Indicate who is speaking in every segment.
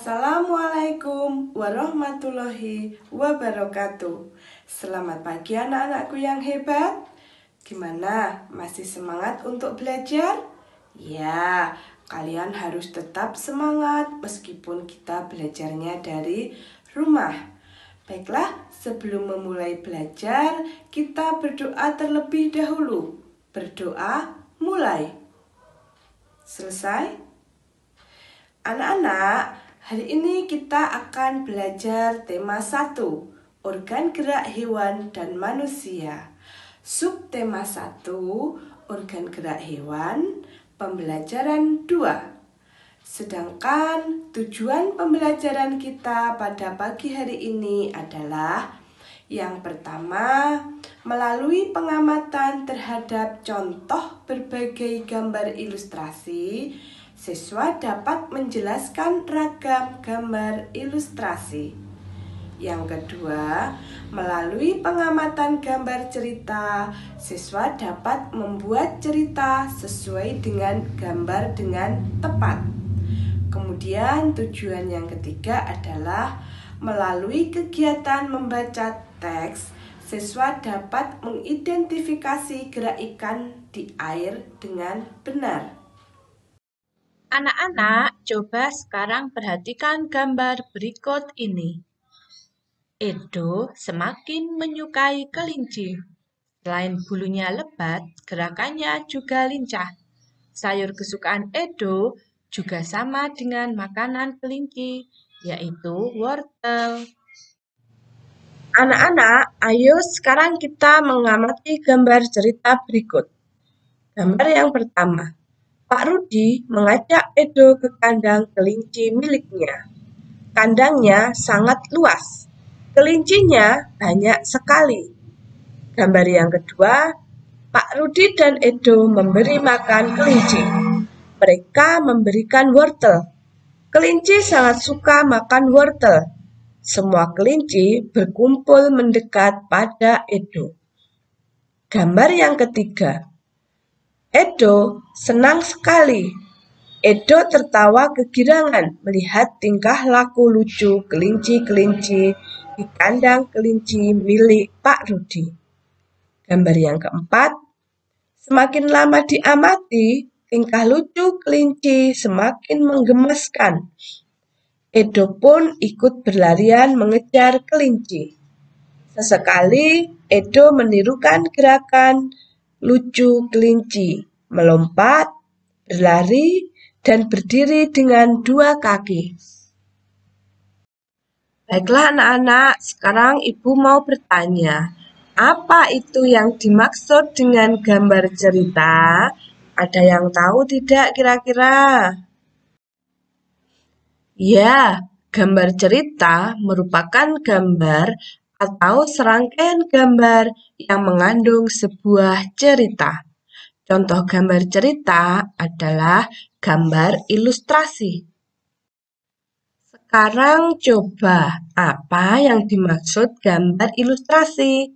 Speaker 1: Assalamualaikum warahmatullahi wabarakatuh. Selamat pagi anak-anakku yang hebat. Gimana? Masih semangat untuk belajar? Ya, kalian harus tetap semangat meskipun kita belajarnya dari rumah. Baiklah, sebelum memulai belajar, kita berdoa terlebih dahulu. Berdoa mulai. Selesai? Anak-anak, hari ini kita akan belajar tema 1, organ gerak hewan dan manusia. Subtema 1, organ gerak hewan, pembelajaran 2. Sedangkan tujuan pembelajaran kita pada pagi hari ini adalah yang pertama, melalui pengamatan terhadap contoh berbagai gambar ilustrasi, siswa dapat menjelaskan ragam gambar ilustrasi. Yang kedua, melalui pengamatan gambar cerita, siswa dapat membuat cerita sesuai dengan gambar dengan tepat. Kemudian tujuan yang ketiga adalah melalui kegiatan membaca teks, siswa dapat mengidentifikasi gerak ikan di air dengan benar.
Speaker 2: Anak-anak, coba sekarang perhatikan gambar berikut ini. Edo semakin menyukai kelinci. Selain bulunya lebat, gerakannya juga lincah. Sayur kesukaan Edo juga sama dengan makanan kelinci, yaitu wortel. Anak-anak, ayo sekarang kita mengamati gambar cerita berikut. Gambar yang pertama. Pak Rudi mengajak Edo ke kandang kelinci miliknya. Kandangnya sangat luas. Kelincinya banyak sekali. Gambar yang kedua, Pak Rudi dan Edo memberi makan kelinci. Mereka memberikan wortel. Kelinci sangat suka makan wortel. Semua kelinci berkumpul mendekat pada Edo. Gambar yang ketiga, Edo senang sekali. Edo tertawa kegirangan melihat tingkah laku lucu kelinci-kelinci di kandang kelinci milik Pak Rudi. Gambar yang keempat, semakin lama diamati, tingkah lucu kelinci semakin menggemaskan. Edo pun ikut berlarian mengejar kelinci. Sesekali Edo menirukan gerakan lucu kelinci, melompat, berlari, dan berdiri dengan dua kaki. Baiklah anak-anak, sekarang Ibu mau bertanya, apa itu yang dimaksud dengan gambar cerita? Ada yang tahu tidak kira-kira? Ya, gambar cerita merupakan gambar atau serangkaian gambar yang mengandung sebuah cerita. Contoh gambar cerita adalah gambar ilustrasi. Sekarang coba, apa yang dimaksud gambar ilustrasi?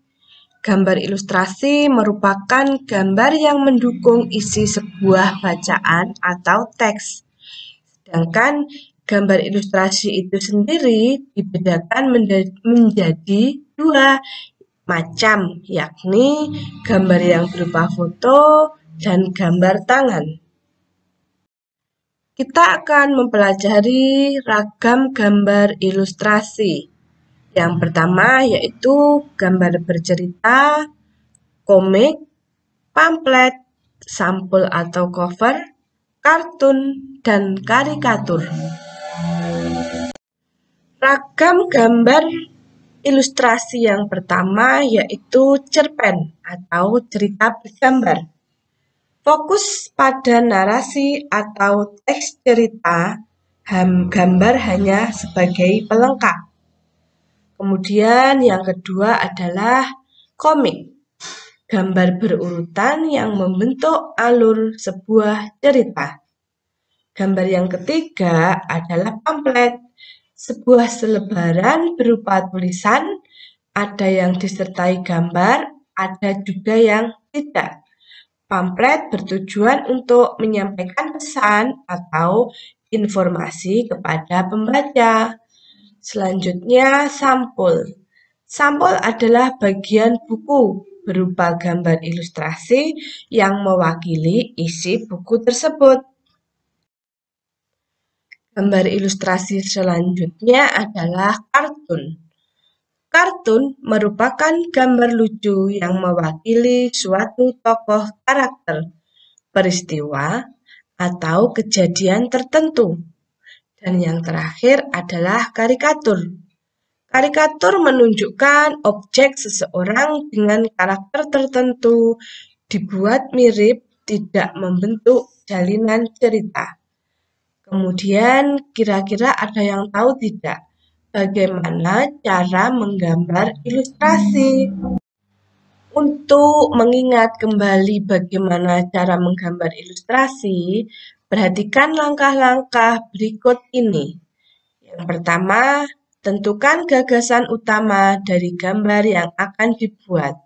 Speaker 2: Gambar ilustrasi merupakan gambar yang mendukung isi sebuah bacaan atau teks. Sedangkan gambar ilustrasi itu sendiri dibedakan menjadi dua macam, yakni gambar yang berupa foto dan gambar tangan. Kita akan mempelajari ragam gambar ilustrasi. Yang pertama yaitu gambar bercerita, komik, pamflet, sampul atau cover, kartun, dan karikatur. Ragam gambar ilustrasi yang pertama yaitu cerpen atau cerita bergambar. Fokus pada narasi atau teks cerita, gambar hanya sebagai pelengkap. Kemudian yang kedua adalah komik, gambar berurutan yang membentuk alur sebuah cerita. Gambar yang ketiga adalah pamflet, sebuah selebaran berupa tulisan, ada yang disertai gambar, ada juga yang tidak. Pamflet bertujuan untuk menyampaikan pesan atau informasi kepada pembaca. Selanjutnya, sampul. Sampul adalah bagian buku berupa gambar ilustrasi yang mewakili isi buku tersebut. Gambar ilustrasi selanjutnya adalah kartun. Kartun merupakan gambar lucu yang mewakili suatu tokoh karakter, peristiwa, atau kejadian tertentu. Dan yang terakhir adalah karikatur. Karikatur menunjukkan objek seseorang dengan karakter tertentu dibuat mirip, tidak membentuk jalinan cerita. Kemudian, kira-kira ada yang tahu tidak bagaimana cara menggambar ilustrasi? Untuk mengingat kembali bagaimana cara menggambar ilustrasi, perhatikan langkah-langkah berikut ini. Yang pertama, tentukan gagasan utama dari gambar yang akan dibuat.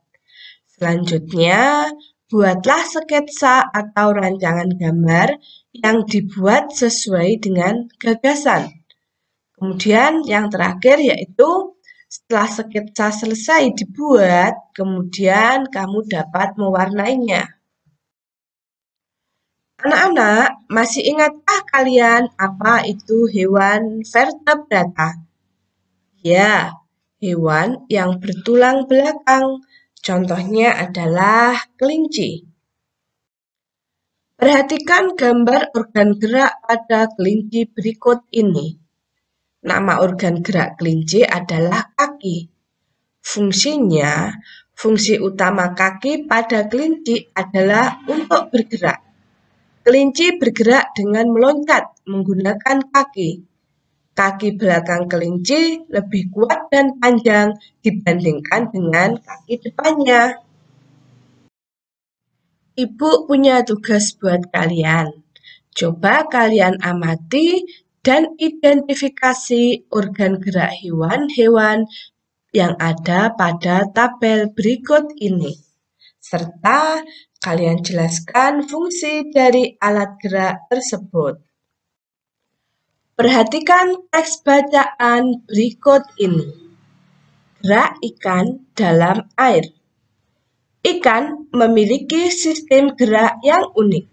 Speaker 2: Selanjutnya, buatlah sketsa atau rancangan gambar yang dibuat sesuai dengan gagasan. Kemudian yang terakhir yaitu setelah sketsa selesai dibuat, kemudian kamu dapat mewarnainya. Anak-anak, masih ingatkah kalian apa itu hewan vertebrata? Ya, hewan yang bertulang belakang. Contohnya adalah kelinci. Perhatikan gambar organ gerak pada kelinci berikut ini. Nama organ gerak kelinci adalah kaki. Fungsinya, fungsi utama kaki pada kelinci adalah untuk bergerak. Kelinci bergerak dengan meloncat menggunakan kaki. Kaki belakang kelinci lebih kuat dan panjang dibandingkan dengan kaki depannya. Ibu punya tugas buat kalian. Coba kalian amati dan identifikasi organ gerak hewan-hewan yang ada pada tabel berikut ini. Serta kalian jelaskan fungsi dari alat gerak tersebut. Perhatikan teks bacaan berikut ini. Gerak ikan dalam air. Ikan memiliki sistem gerak yang unik.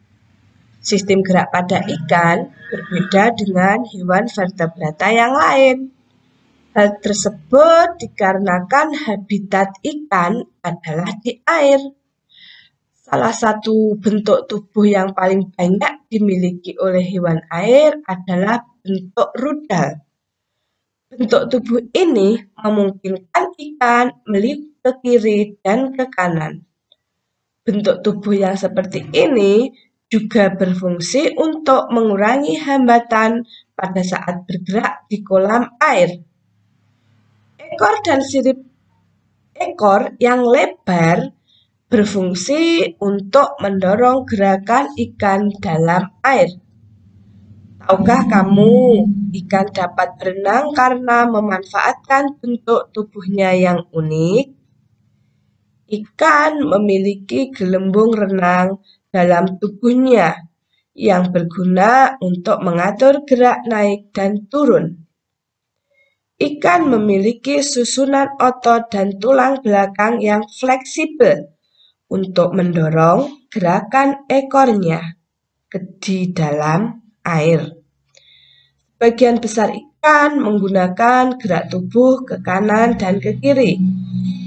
Speaker 2: Sistem gerak pada ikan berbeda dengan hewan vertebrata yang lain. Hal tersebut dikarenakan habitat ikan adalah di air. Salah satu bentuk tubuh yang paling banyak dimiliki oleh hewan air adalah bentuk rudal. Bentuk tubuh ini memungkinkan ikan meliuk ke kiri dan ke kanan. Bentuk tubuh yang seperti ini juga berfungsi untuk mengurangi hambatan pada saat bergerak di kolam air. Ekor dan sirip ekor yang lebar berfungsi untuk mendorong gerakan ikan dalam air. Tahukah kamu, ikan dapat berenang karena memanfaatkan bentuk tubuhnya yang unik? Ikan memiliki gelembung renang dalam tubuhnya yang berguna untuk mengatur gerak naik dan turun. Ikan memiliki susunan otot dan tulang belakang yang fleksibel untuk mendorong gerakan ekornya di dalam air. Sebagian besar ikan menggunakan gerak tubuh ke kanan dan ke kiri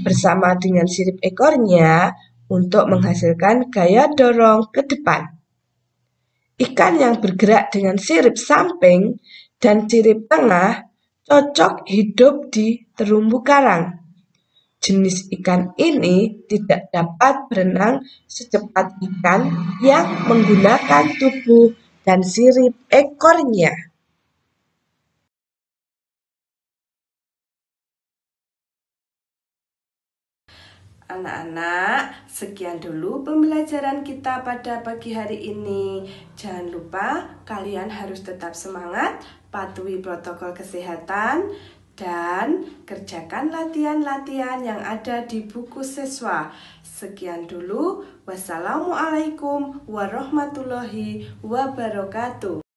Speaker 2: bersama dengan sirip ekornya untuk menghasilkan gaya dorong ke depan. Ikan yang bergerak dengan sirip samping dan sirip tengah cocok hidup di terumbu karang. Jenis ikan ini tidak dapat berenang secepat ikan yang menggunakan tubuh dan sirip ekornya.
Speaker 1: Anak-anak, sekian dulu pembelajaran kita pada pagi hari ini. Jangan lupa kalian harus tetap semangat, patuhi protokol kesehatan, dan kerjakan latihan-latihan yang ada di buku siswa. Sekian dulu. Wassalamualaikum warahmatullahi wabarakatuh.